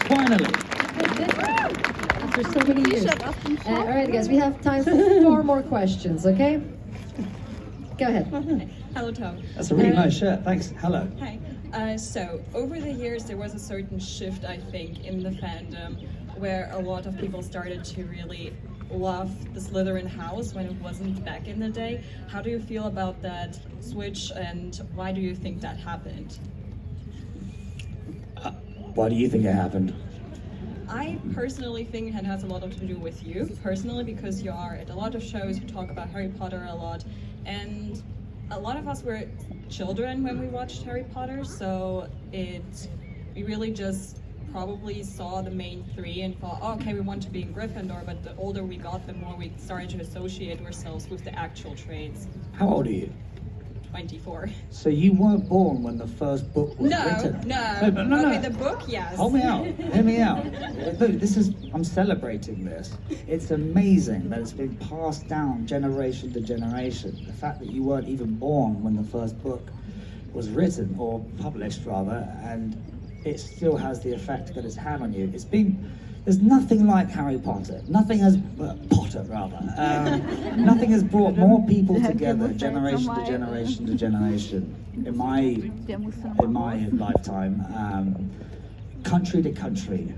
Finally. After so many years. All right, guys, we have time for 4 more questions, okay? Go ahead. Hello, Tom. That's a really nice shirt. Thanks. Hello. Hi. So, over the years, there was a certain shift, I think, in the fandom where a lot of people started to really love the Slytherin house when it wasn't back in the day. How do you feel about that switch, and why do you think that happened? Why do you think it happened? I personally think it has a lot to do with you, personally, because you are at a lot of shows, you talk about Harry Potter a lot, and a lot of us were children when we watched Harry Potter, so we really just probably saw the main 3 and thought, oh, okay, we want to be in Gryffindor, but the older we got, the more we started to associate ourselves with the actual traits. How old are you? 24. So you weren't born when the first book was written? No. Okay, the book, yes. Hold me out. Hear me out. Look, I'm celebrating this. It's amazing that it's been passed down generation to generation. The fact that you weren't even born when the first book was written, or published rather, and it still has the effect that it's had on you. There's nothing like Harry Potter. Nothing has, Potter rather. Nothing has brought more people together, generation to generation to generation. In my lifetime, country to country.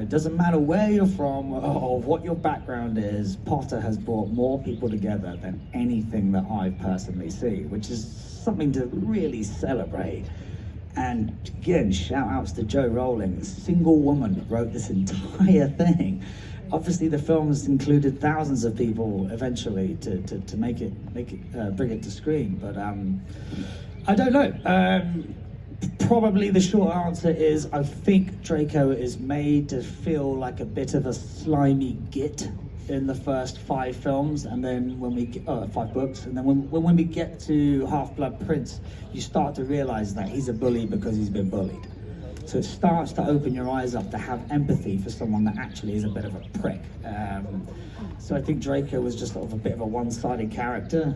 Doesn't matter where you're from or what your background is. Potter has brought more people together than anything that I've personally seen, which is something to really celebrate. And again, shout outs to Jo Rowling, a single woman that wrote this entire thing. Obviously the films included thousands of people eventually to bring it to screen, but I don't know. Probably the short answer is I think Draco is made to feel like a bit of a slimy git in the first 5 films, and then when we get 5 books, and then when we get to Half-Blood Prince, you start to realize that he's a bully because he's been bullied. So it starts to open your eyes up to have empathy for someone that actually is a bit of a prick. So I think Draco was just sort of a bit of a one-sided character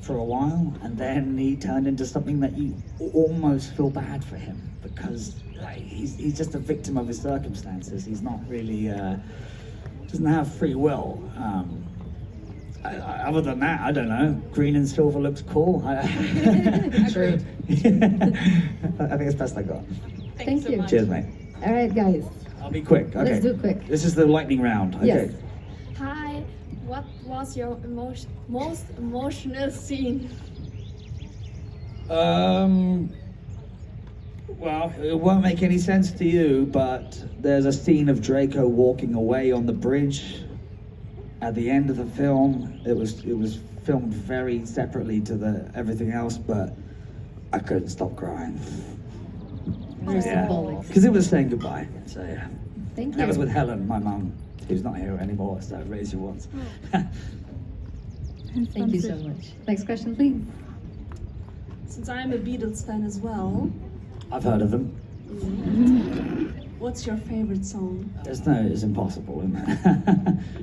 for a while, and then he turned into something that you almost feel bad for him, because he's just a victim of his circumstances. He's not really doesn't have free will. Other than that, I don't know. Green and silver looks cool. True. I think it's best I got. Thank you. Cheers, mate. All right, guys. I'll be quick. Okay. Let's do it quick. This is the lightning round. Okay. Yes. Hi, what was your most emotional scene? Well, it won't make any sense to you, but there's a scene of Draco walking away on the bridge at the end of the film. It was filmed very separately to everything else, but I couldn't stop crying. Very symbolic. Because it was saying goodbye. So yeah. Thank you. That was with Helen, my mum, who's not here anymore, so I've raised you once. Thank you so much. Next question, please. Since I'm a Beatles fan as well, I've heard of them. what's your favorite song? It's impossible, isn't it?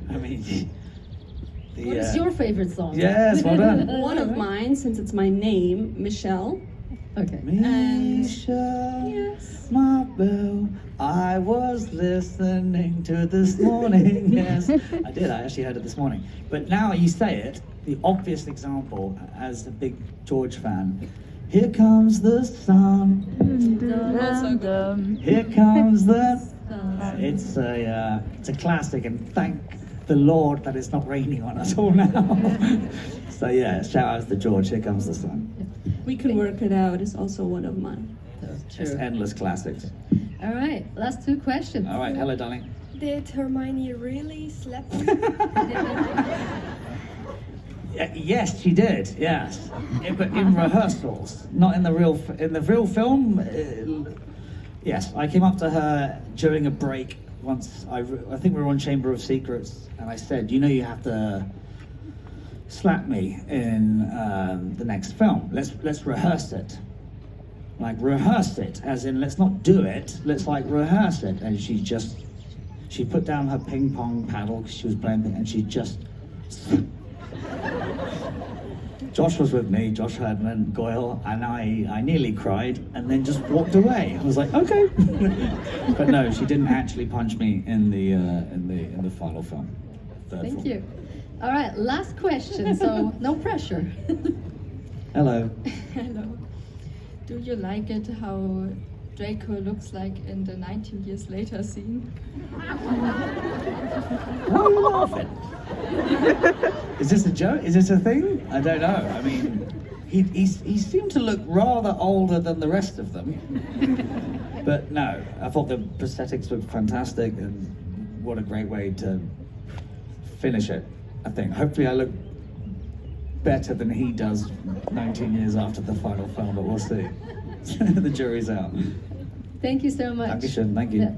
I mean, What is your favorite song? Yes, well done. One of mine, since it's my name, Michelle. Okay. Michelle, Yes. my belle, I was listening to this morning. Yes, I did. I actually heard it this morning. But now you say it, the obvious example, as a big George fan, here comes the sun. Here comes the sun. It's a classic, and thank the Lord that it's not raining on us all now. So yeah, shout out to George. Here comes the sun. We Can Work It Out is also one of mine. That's It's true. endless classics. All right, last 2 questions. All right, hello, darling. Did Hermione really slap you? Yes, she did. Yes, but in rehearsals, not in the real film. Yes, I came up to her during a break once. I think we were on Chamber of Secrets, and I said, "You know, you have to slap me in the next film. Let's rehearse it. Like rehearse it, as in let's not do it. Let's like rehearse it." And she put down her ping pong paddle because she was playing, and she just Josh was with me, Josh Herdman and Goyle, and I nearly cried and then just walked away. I was like, okay. But no, she didn't actually punch me in the final film. Thank you. All right, last question, so no pressure. Hello. Hello. Do you like it how Draco looks like in the 19 years later scene? Why are you laughing? Is this a joke? Is this a thing? I don't know. I mean, he seemed to look rather older than the rest of them. But no, I thought the prosthetics were fantastic, and what a great way to finish it, I think. Hopefully I look better than he does 19 years after the final film, but we'll see. The jury's out. Thank you so much. Dankeschön, thank you. Yeah.